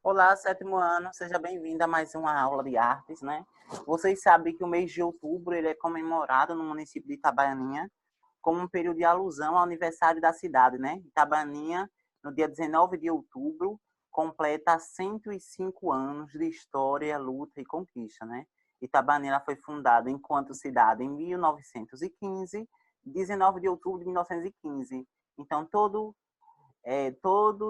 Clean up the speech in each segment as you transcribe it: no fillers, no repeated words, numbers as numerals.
Olá, sétimo ano, seja bem-vindo a mais uma aula de artes, né? Vocês sabem que o mês de outubro ele é comemorado no município de Itabaianinha como um período de alusão ao aniversário da cidade, né? Itabaianinha, no dia 19 de outubro, completa 105 anos de história, luta e conquista, né? Itabaianinha foi fundada enquanto cidade em 1915, 19 de outubro de 1915. Então, todo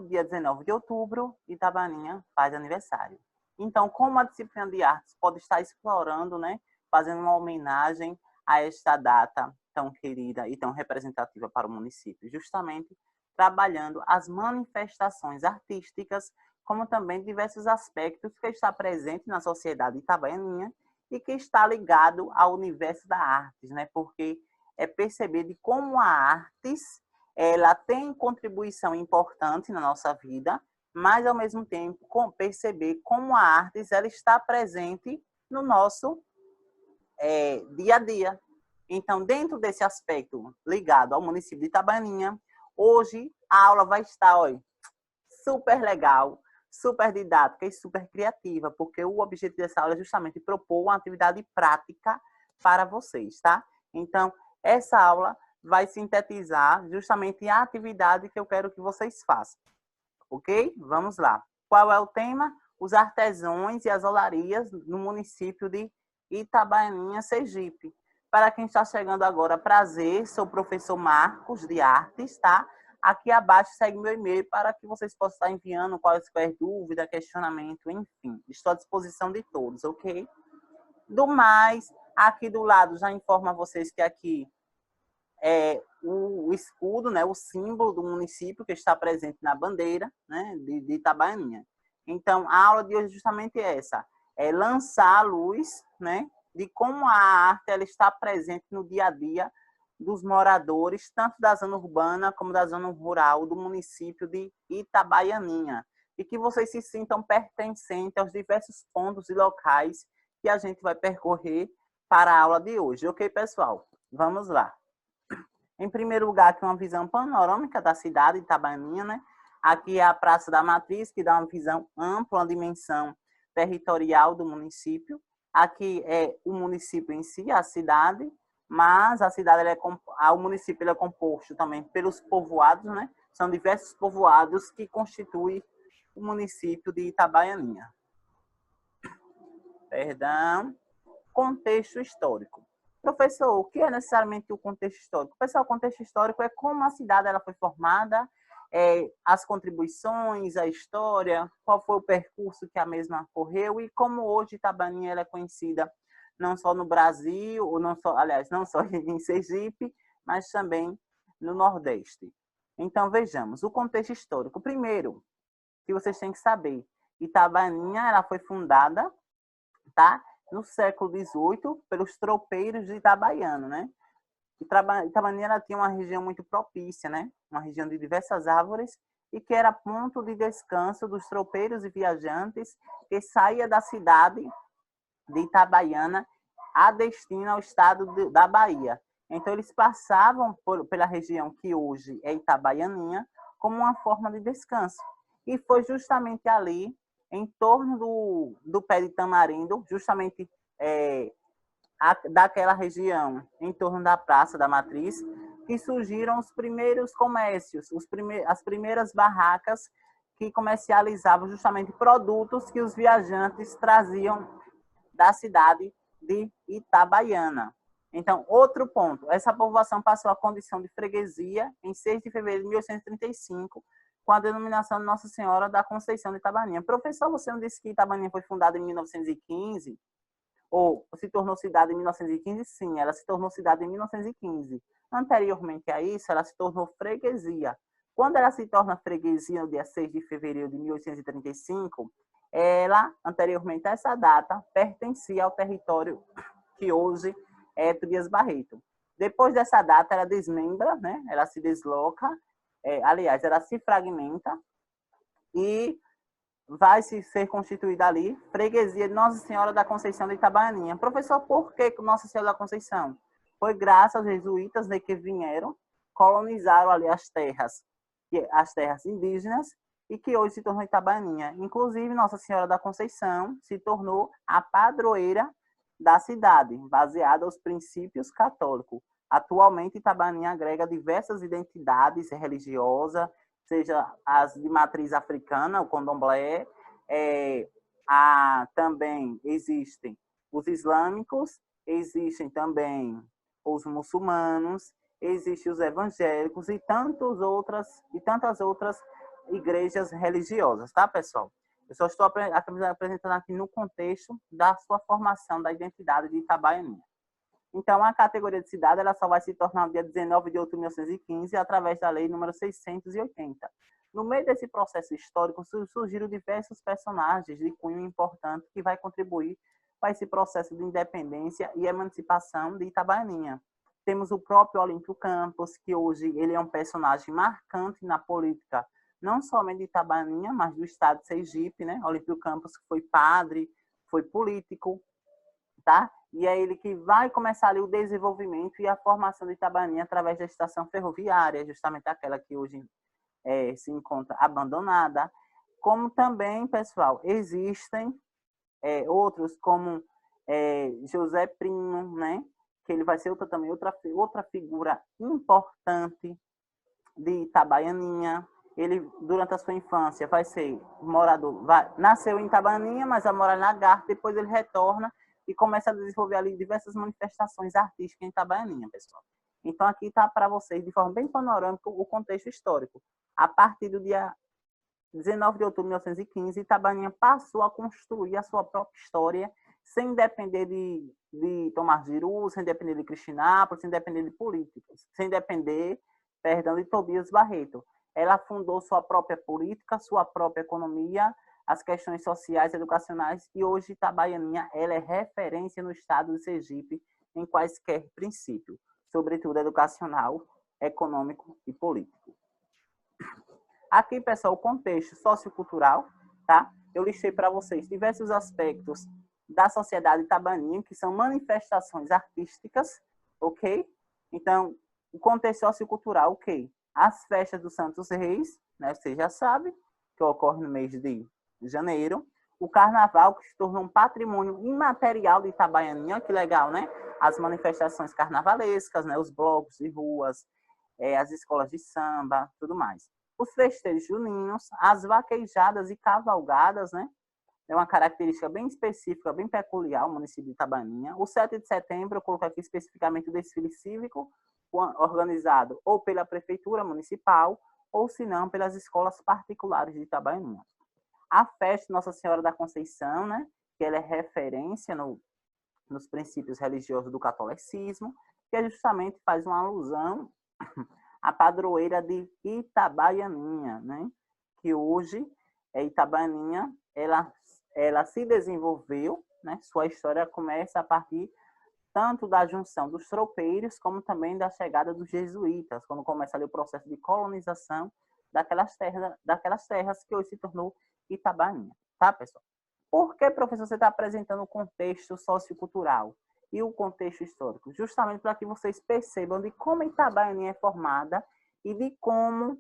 dia 19 de outubro, Itabaianinha faz aniversário. Então, como a disciplina de artes pode estar explorando, né, fazendo uma homenagem a esta data tão querida e tão representativa para o município, justamente trabalhando as manifestações artísticas, como também diversos aspectos que está presente na sociedade itabaianinha e que está ligado ao universo da artes, né? Porque é perceber de como a artes ela tem contribuição importante na nossa vida, mas ao mesmo tempo perceber como a artes ela está presente no nosso dia a dia. Então, dentro desse aspecto ligado ao município de Itabaianinha, hoje a aula vai estar, olha, super legal, super didática e super criativa, porque o objetivo dessa aula é justamente propor uma atividade prática para vocês, tá? Então, essa aula vai sintetizar justamente a atividade que eu quero que vocês façam, ok? Vamos lá. Qual é o tema? Os artesãos e as olarias no município de Itabaianinha, Sergipe. Para quem está chegando agora, prazer, sou o professor Marcos de Artes, tá? Aqui abaixo segue meu e-mail para que vocês possam estar enviando quaisquer dúvida, questionamento, enfim. Estou à disposição de todos, ok? Do mais, aqui do lado já informo a vocês que aqui é o escudo, né, o símbolo do município que está presente na bandeira, né, de Itabaianinha. Então, a aula de hoje é justamente essa, é lançar a luz, né, de como a arte ela está presente no dia a dia dos moradores, tanto da zona urbana como da zona rural do município de Itabaianinha, e que vocês se sintam pertencentes aos diversos pontos e locais que a gente vai percorrer para a aula de hoje. Ok, pessoal? Vamos lá. Em primeiro lugar, aqui uma visão panorâmica da cidade de Itabaianinha, né? Aqui é a Praça da Matriz, que dá uma visão ampla, uma dimensão territorial do município. Aqui é o município em si, a cidade, mas a cidade, o município é composto também pelos povoados, né? São diversos povoados que constituem o município de Itabaianinha. Perdão. Contexto histórico. Professor, o que é necessariamente o contexto histórico? Pessoal, o contexto histórico é como a cidade ela foi formada, as contribuições, a história, qual foi o percurso que a mesma correu e como hoje Itabaianinha ela é conhecida não só no Brasil, ou não só, aliás, não só em Sergipe, mas também no Nordeste. Então, vejamos, o contexto histórico. Primeiro, que vocês têm que saber, Itabaianinha ela foi fundada, tá? No século XVIII, pelos tropeiros de Itabaiana, né? Itabaiana tinha uma região muito propícia, né? Uma região de diversas árvores e que era ponto de descanso dos tropeiros e viajantes que saía da cidade de Itabaiana a destino ao estado da Bahia. Então, eles passavam pela região que hoje é Itabaianinha como uma forma de descanso. E foi justamente ali, em torno do pé de tamarindo, justamente daquela região, em torno da Praça da Matriz, que surgiram os primeiros comércios, as primeiras barracas que comercializavam justamente produtos que os viajantes traziam da cidade de Itabaiana. Então, outro ponto, essa povoação passou a condição de freguesia em 6 de fevereiro de 1835, com a denominação de Nossa Senhora da Conceição de Itabaianinha. Professor, você não disse que Itabaianinha foi fundada em 1915? Ou se tornou cidade em 1915? Sim, ela se tornou cidade em 1915. Anteriormente a isso, ela se tornou freguesia. Quando ela se torna freguesia no dia 6 de fevereiro de 1835, ela, anteriormente a essa data, pertencia ao território que hoje é Trias Barreto. Depois dessa data, ela desmembra, né? Ela se desloca, aliás, ela se fragmenta e vai ser constituída ali freguesia de Nossa Senhora da Conceição de Itabaianinha. Professor, por que Nossa Senhora da Conceição? Foi graças aos jesuítas, né, que vieram, colonizaram ali as terras indígenas e que hoje se tornou Itabaianinha. Inclusive, Nossa Senhora da Conceição se tornou a padroeira da cidade, baseada aos princípios católicos. Atualmente, Itabaianinha agrega diversas identidades religiosas, seja as de matriz africana, o candomblé, também existem os islâmicos, existem também os muçulmanos, existem os evangélicos e tantas outras igrejas religiosas, tá, pessoal? Eu só estou apresentando aqui no contexto da sua formação da identidade de Itabaianinha. Então, a categoria de cidade ela só vai se tornar no dia 19 de outubro de 1915, através da lei número 680. No meio desse processo histórico, surgiram diversos personagens de cunho importante que vai contribuir para esse processo de independência e emancipação de Itabaianinha. Temos o próprio Olímpio Campos, que hoje ele é um personagem marcante na política, não somente de Itabaianinha, mas do estado de Sergipe, né? Olímpio Campos foi padre, foi político, tá? E é ele que vai começar ali o desenvolvimento e a formação de Itabaianinha através da estação ferroviária, justamente aquela que hoje se encontra abandonada. Como também, pessoal, existem outros como José Primo, né? Que ele vai ser também outra figura importante de Itabaianinha. Ele, durante a sua infância, vai ser morador, nasceu em Itabaianinha, mas vai morar na Lagarto, depois ele retorna e começa a desenvolver ali diversas manifestações artísticas em Itabaianinha, pessoal. Então, aqui está para vocês, de forma bem panorâmica, o contexto histórico. A partir do dia 19 de outubro de 1915, Itabaianinha passou a construir a sua própria história, sem depender de Tomás Giru, sem depender de Cristinápolis, sem depender de políticos, sem depender, de Tobias Barreto. Ela fundou sua própria política, sua própria economia, as questões sociais, educacionais, e hoje Itabaianinha ela é referência no estado de Sergipe em quaisquer princípios, sobretudo educacional, econômico e político. Aqui, pessoal, o contexto sociocultural, tá? Eu listei para vocês diversos aspectos da sociedade itabaianinha, que são manifestações artísticas, ok? Então, o contexto sociocultural, ok? As festas dos Santos Reis, né? Você já sabe, que ocorre no mês de janeiro. O carnaval, que se tornou um patrimônio imaterial de Itabaianinha, que legal, né? As manifestações carnavalescas, né? Os blocos de ruas, as escolas de samba, tudo mais. Os festejos juninos, as vaquejadas e cavalgadas, né? É uma característica bem específica, bem peculiar, o município de Itabaianinha. O 7 de setembro, eu coloco aqui especificamente o desfile cívico, organizado ou pela prefeitura municipal, ou se não, pelas escolas particulares de Itabaianinha. A festa Nossa Senhora da Conceição, né? Que ela é referência nos princípios religiosos do catolicismo, que justamente faz uma alusão à padroeira de Itabaianinha, né? Que hoje, Itabaianinha, ela se desenvolveu, né? Sua história começa a partir tanto da junção dos tropeiros, como também da chegada dos jesuítas, quando começa ali o processo de colonização daquelas terras que hoje se tornou Itabaianinha, tá, pessoal? Por que, professor, você está apresentando o contexto sociocultural e o contexto histórico? Justamente para que vocês percebam de como Itabaianinha é formada e de como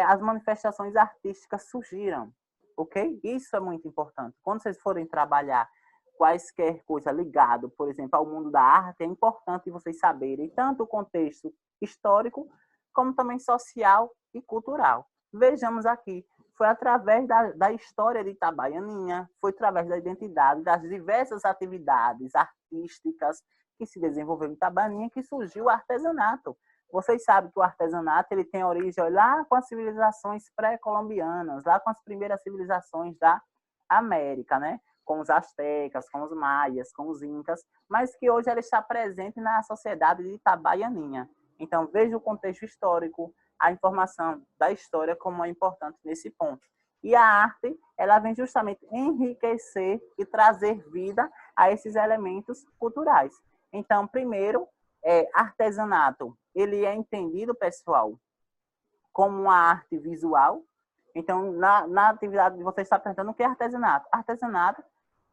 as manifestações artísticas surgiram, ok? Isso é muito importante. Quando vocês forem trabalhar quaisquer coisa ligado, por exemplo, ao mundo da arte, é importante vocês saberem tanto o contexto histórico, como também social e cultural. Vejamos aqui, foi através da história de Itabaianinha, foi através da identidade, das diversas atividades artísticas que se desenvolveram em Itabaianinha, que surgiu o artesanato. Vocês sabem que o artesanato ele tem origem lá com as civilizações pré-colombianas, lá com as primeiras civilizações da América, né? Com os astecas, com os maias, com os incas, mas que hoje ela está presente na sociedade de Itabaianinha. Então, veja o contexto histórico, a informação da história como é importante nesse ponto. E a arte, ela vem justamente enriquecer e trazer vida a esses elementos culturais. Então, primeiro, artesanato, ele é entendido, pessoal, como uma arte visual. Então, na atividade que você está perguntando, o que é artesanato? Artesanato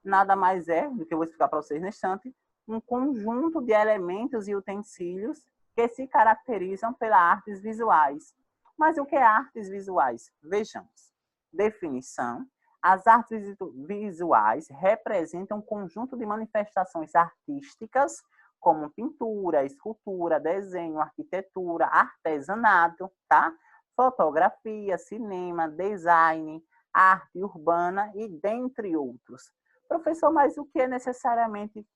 nada mais é, do que eu vou explicar para vocês neste instante, um conjunto de elementos e utensílios que se caracterizam pelas artes visuais. Mas o que é artes visuais? Vejamos. Definição: as artes visuais representam um conjunto de manifestações artísticas, como pintura, escultura, desenho, arquitetura, artesanato, tá? Fotografia, cinema, design, arte urbana e dentre outros. Professor, mas o que é necessariamente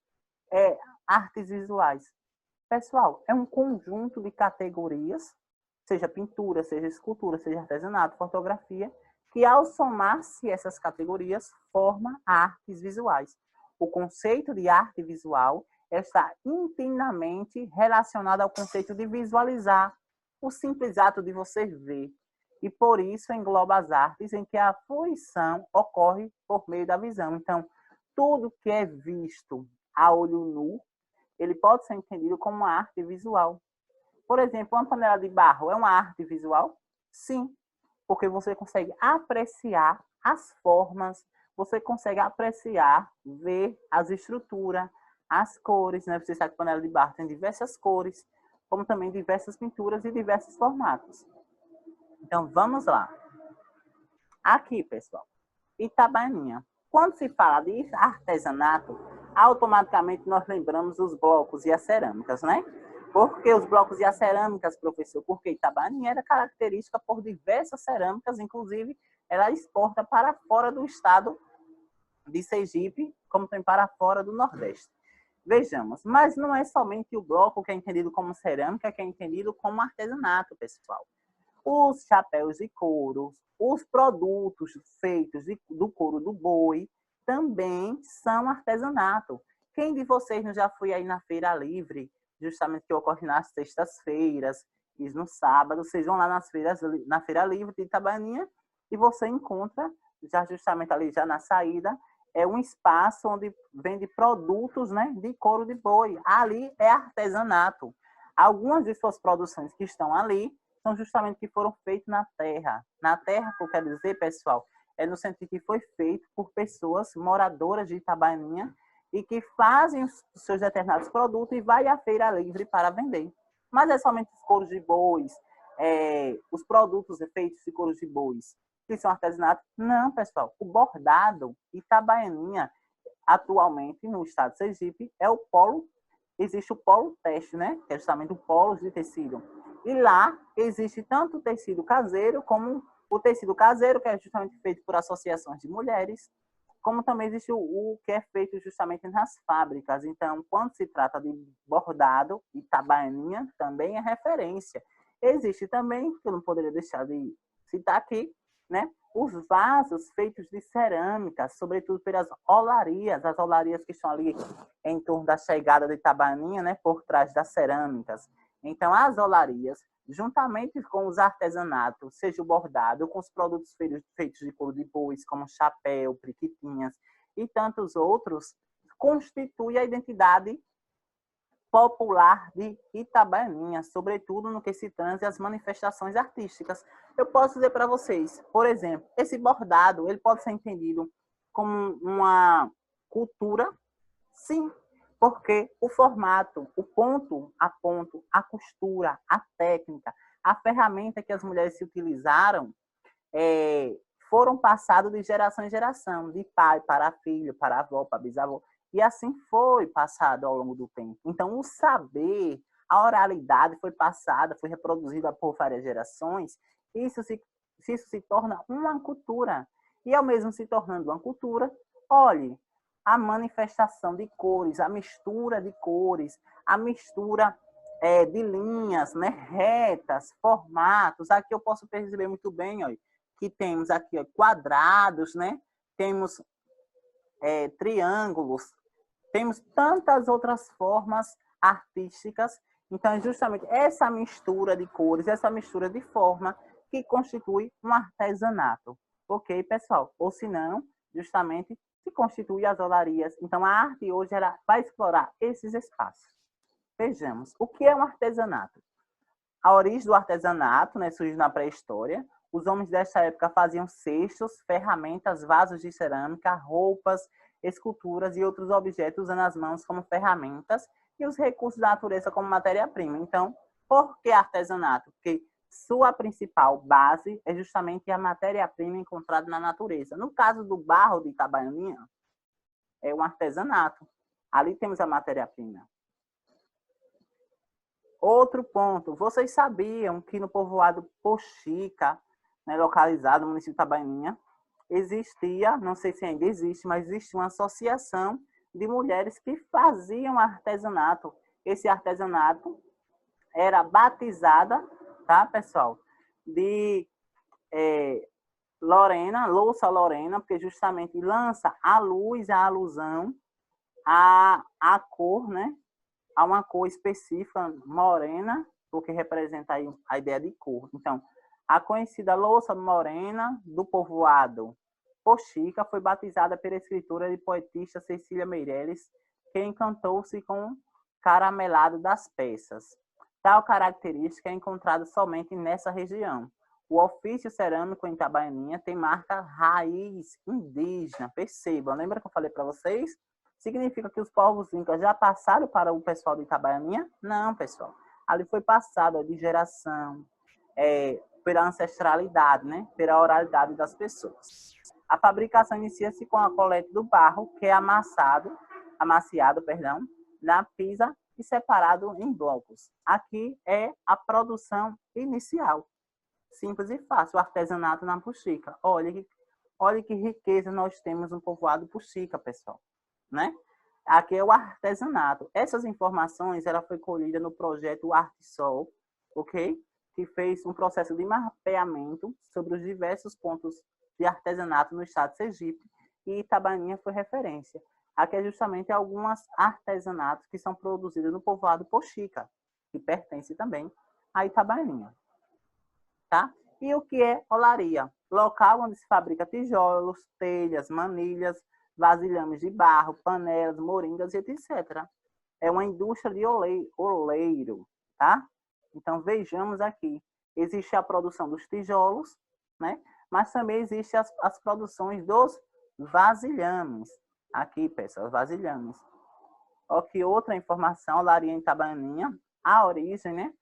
artes visuais? Pessoal, é um conjunto de categorias, seja pintura, seja escultura, seja artesanato, fotografia, que ao somar-se essas categorias, forma artes visuais. O conceito de arte visual está intimamente relacionado ao conceito de visualizar, o simples ato de você ver. E por isso engloba as artes em que a fruição ocorre por meio da visão. Então, tudo que é visto a olho nu, ele pode ser entendido como uma arte visual. Por exemplo, uma panela de barro é uma arte visual? Sim, porque você consegue apreciar as formas, você consegue apreciar, ver as estruturas, as cores, né? Você sabe que panela de barro tem diversas cores, como também diversas pinturas e diversos formatos. Então, vamos lá. Aqui, pessoal, Itabaianinha. Quando se fala de artesanato, automaticamente nós lembramos os blocos e as cerâmicas, né? Por que os blocos e as cerâmicas, professor? Porque Itabaianinha era característica por diversas cerâmicas, inclusive ela exporta para fora do estado de Sergipe, como também para fora do Nordeste. Vejamos, mas não é somente o bloco que é entendido como cerâmica, que é entendido como artesanato, pessoal. Os chapéus de couro, os produtos feitos do couro do boi também são artesanato. Quem de vocês não já foi aí na Feira Livre, justamente que ocorre nas sextas-feiras e no sábado, vocês vão lá na Feira Livre de Itabaianinha e você encontra, já justamente ali já na saída, é um espaço onde vende produtos, né, de couro de boi. Ali é artesanato. Algumas de suas produções que estão ali são justamente que foram feitos na terra. Na terra, que eu quero dizer, pessoal, é no sentido que foi feito por pessoas moradoras de Itabaianinha e que fazem os seus determinados produtos e vai à feira livre para vender. Mas é somente os couros de bois, os produtos feitos de couros de bois, que são artesanatos? Não, pessoal. O bordado, Itabaianinha, atualmente no estado de Sergipe, é o polo, existe o polo teste, né? Que é justamente o polo de tecido. E lá existe tanto o tecido caseiro, como o tecido caseiro, que é justamente feito por associações de mulheres, como também existe o que é feito justamente nas fábricas. Então, quando se trata de bordado, Itabaianinha também é referência. Existe também, que eu não poderia deixar de citar aqui, né? Os vasos feitos de cerâmica, sobretudo pelas olarias, as olarias que estão ali em torno da chegada de Itabaianinha, né? Por trás das cerâmicas. Então, as olarias, juntamente com os artesanatos, seja o bordado, com os produtos feitos de couro de bois, como chapéu, priquitinhas e tantos outros, constitui a identidade popular de Itabaianinha, sobretudo no que se tange às manifestações artísticas. Eu posso dizer para vocês, por exemplo, esse bordado, ele pode ser entendido como uma cultura? Sim, porque o formato, o ponto, a costura, a técnica, a ferramenta que as mulheres se utilizaram foram passados de geração em geração, de pai para filho, para avó, para bisavó. E assim foi passado ao longo do tempo. Então, o saber, a oralidade foi passada, foi reproduzida por várias gerações. Isso se torna uma cultura. E, ao mesmo se tornando uma cultura, olhe, a manifestação de cores, a mistura de cores, a mistura de linhas, né, retas, formatos. Aqui eu posso perceber muito bem, olha, que temos aqui quadrados, né? Temos triângulos, temos tantas outras formas artísticas. Então, é justamente essa mistura de cores, essa mistura de forma que constitui um artesanato. Ok, pessoal? Ou se não, justamente se constitui as olarias. Então, a arte hoje ela vai explorar esses espaços. Vejamos, o que é um artesanato? A origem do artesanato, né, surge na pré-história. Os homens desta época faziam cestos, ferramentas, vasos de cerâmica, roupas, esculturas e outros objetos usando as mãos como ferramentas e os recursos da natureza como matéria-prima. Então, por que artesanato? Porque Sua principal base é justamente a matéria-prima encontrada na natureza. No caso do barro de Itabaianinha, é um artesanato. Ali temos a matéria-prima. Outro ponto, vocês sabiam que no povoado Poxica, né, localizado no município de Itabaianinha, existia, não sei se ainda existe, mas existe uma associação de mulheres que faziam artesanato. Esse artesanato era batizada, tá, pessoal, de Lorena, louça Lorena, porque justamente lança à luz a alusão à cor, né? A uma cor específica, morena, porque representa aí a ideia de cor. Então, a conhecida louça morena do povoado Poxica foi batizada pela escritora e poetista Cecília Meirelles, que encantou-se com o caramelado das peças. Tal característica é encontrada somente nessa região. O ofício cerâmico em Itabaianinha tem marca raiz indígena. Percebam, lembra que eu falei para vocês? Significa que os povos incas já passaram para o pessoal de Itabaianinha? Não, pessoal. Ali foi passado de geração, pela ancestralidade, né? Pela oralidade das pessoas. A fabricação inicia-se com a coleta do barro, que é amaciado, na pisa e separado em blocos. Aqui é a produção inicial. Simples e fácil, o artesanato na Poxica. Olha que riqueza nós temos no povoado Poxica, pessoal. Né? Aqui é o artesanato. Essas informações ela foi colhida no projeto ArteSol, ok? Que fez um processo de mapeamento sobre os diversos pontos de artesanato no estado de Sergipe, e Itabaianinha foi referência. Aqui é justamente alguns artesanatos que são produzidos no povoado Poxica, que pertence também a Itabaianinha. Tá? E o que é olaria? Local onde se fabrica tijolos, telhas, manilhas, vasilhames de barro, panelas, moringas, etc. É uma indústria de oleiro, tá? Então, vejamos aqui. Existe a produção dos tijolos, né? Mas também existe as produções dos vasilhames. Aqui, pessoal, vasilhames. Ok, outra informação, olaria em Itabaianinha, a origem, né?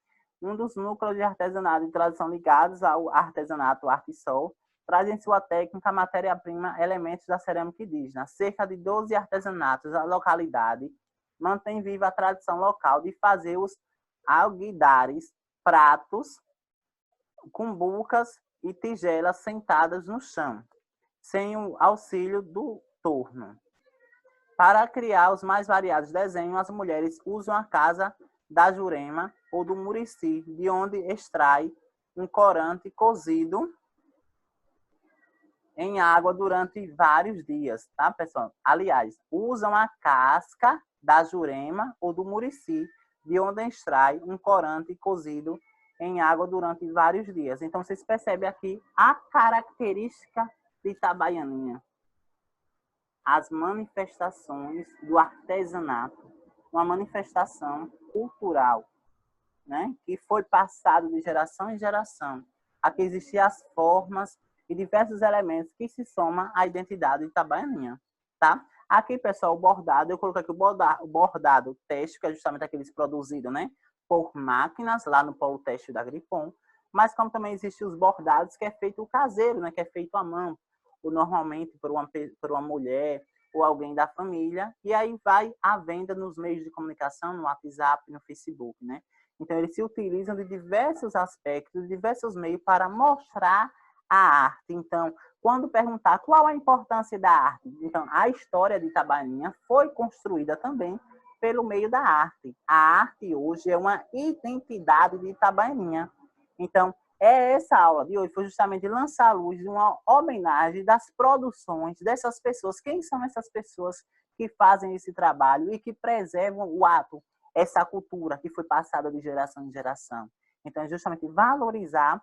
Um dos núcleos de artesanato de tradição ligados ao artesanato ArteSol, traz em sua técnica matéria-prima elementos da cerâmica indígena. Cerca de 12 artesanatos da localidade mantém viva a tradição local de fazer os alguidares, pratos, cumbucas e tigelas sentadas no chão, sem o auxílio do torno. Para criar os mais variados desenhos, as mulheres usam a casa da jurema ou do murici, de onde extrai um corante cozido em água durante vários dias, tá, pessoal? Aliás, usam a casca da jurema ou do murici, de onde extrai um corante cozido em água durante vários dias. Então, vocês percebem aqui a característica de Itabaianinha. As manifestações do artesanato, uma manifestação cultural, né, que foi passado de geração em geração. Aqui existiam as formas e diversos elementos que se somam à identidade de Itabaianinha, tá? Aqui, pessoal, o bordado, eu coloquei aqui o bordado têxtil, que é justamente aqueles produzidos, né, por máquinas, lá no polo têxtil da Gripom, mas como também existem os bordados, que é feito caseiro, né, que é feito à mão, ou normalmente por uma mulher ou alguém da família, e aí vai à venda nos meios de comunicação, no WhatsApp, no Facebook, né? Então, eles se utilizam de diversos aspectos, de diversos meios para mostrar a arte. Então, quando perguntar qual a importância da arte, então, a história de Itabaianinha foi construída também pelo meio da arte. A arte hoje é uma identidade de Itabaianinha. Então, essa aula de hoje foi justamente lançar à luz uma homenagem das produções dessas pessoas. Quem são essas pessoas que fazem esse trabalho e que preservam o ato, essa cultura que foi passada de geração em geração? Então, é justamente valorizar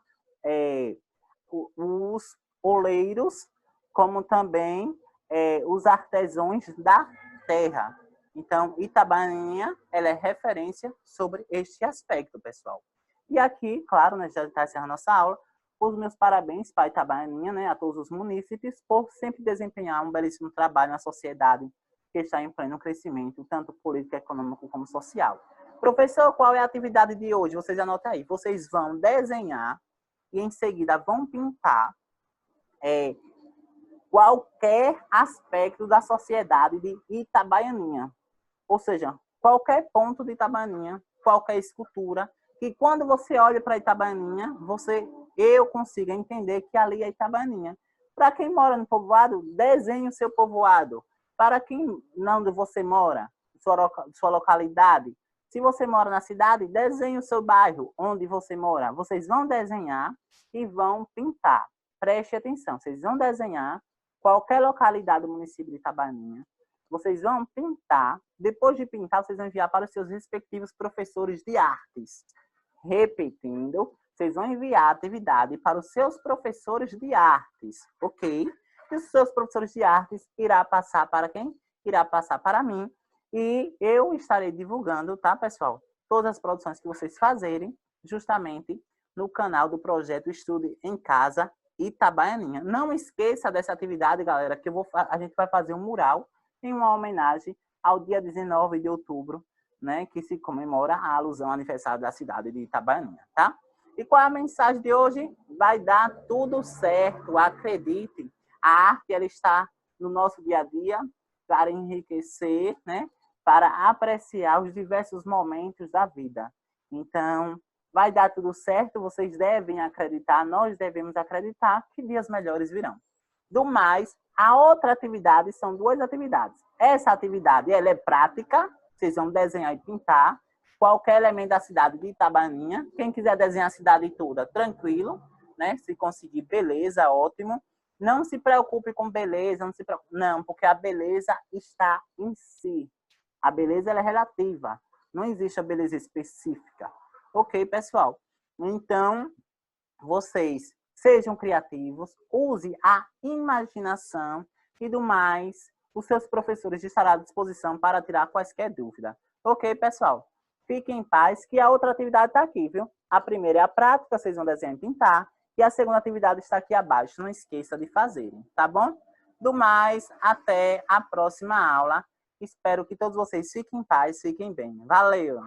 os oleiros, como também os artesãos da terra. Então, Itabaianinha, ela é referência sobre este aspecto, pessoal. E aqui, claro, né, já está encerrando a nossa aula, os meus parabéns para Itabaianinha, né, a todos os munícipes, por sempre desempenhar um belíssimo trabalho na sociedade que está em pleno crescimento, tanto político, econômico como social. Professor, qual é a atividade de hoje? Vocês anotem aí. Vocês vão desenhar e em seguida vão pintar qualquer aspecto da sociedade de Itabaianinha. Ou seja, qualquer ponto de Itabaianinha, qualquer escultura, que quando você olha para Itabaianinha, eu consigo entender que ali é Itabaianinha. Para quem mora no povoado, desenhe o seu povoado. Para quem não onde você mora, sua localidade, se você mora na cidade, desenhe o seu bairro, onde você mora. Vocês vão desenhar e vão pintar. Preste atenção, vocês vão desenhar qualquer localidade do município de Itabaianinha. Vocês vão pintar. Depois de pintar, vocês vão enviar para os seus respectivos professores de artes. Repetindo, vocês vão enviar a atividade para os seus professores de artes, ok? E os seus professores de artes irá passar para quem? Irá passar para mim. E eu estarei divulgando, tá, pessoal? Todas as produções que vocês fazerem, justamente no canal do projeto Estude em Casa Itabaianinha. Não esqueça dessa atividade, galera, que a gente vai fazer um mural em uma homenagem ao dia 19 de outubro, né, que se comemora a alusão ao aniversário da cidade de Itabaianinha, tá? E qual é a mensagem de hoje? Vai dar tudo certo, acredite. A arte, ela está no nosso dia a dia para enriquecer, né, para apreciar os diversos momentos da vida. Então, vai dar tudo certo, vocês devem acreditar, nós devemos acreditar que dias melhores virão. Do mais, a outra atividade são duas atividades. Essa atividade, ela é prática, vocês vão desenhar e pintar qualquer elemento da cidade de Itabaianinha. Quem quiser desenhar a cidade toda, tranquilo, né? Se conseguir, beleza, ótimo. Não se preocupe com beleza, não, porque a beleza está em si. A beleza, ela é relativa. Não existe a beleza específica. Ok, pessoal? Então, vocês sejam criativos, use a imaginação e do mais, os seus professores estarão à disposição para tirar quaisquer dúvidas. Ok, pessoal? Fiquem em paz, que a outra atividade está aqui, viu? A primeira é a prática, vocês vão desenhar e pintar, e a segunda atividade está aqui abaixo, não esqueça de fazerem, tá bom? Do mais, até a próxima aula. Espero que todos vocês fiquem em paz, fiquem bem. Valeu!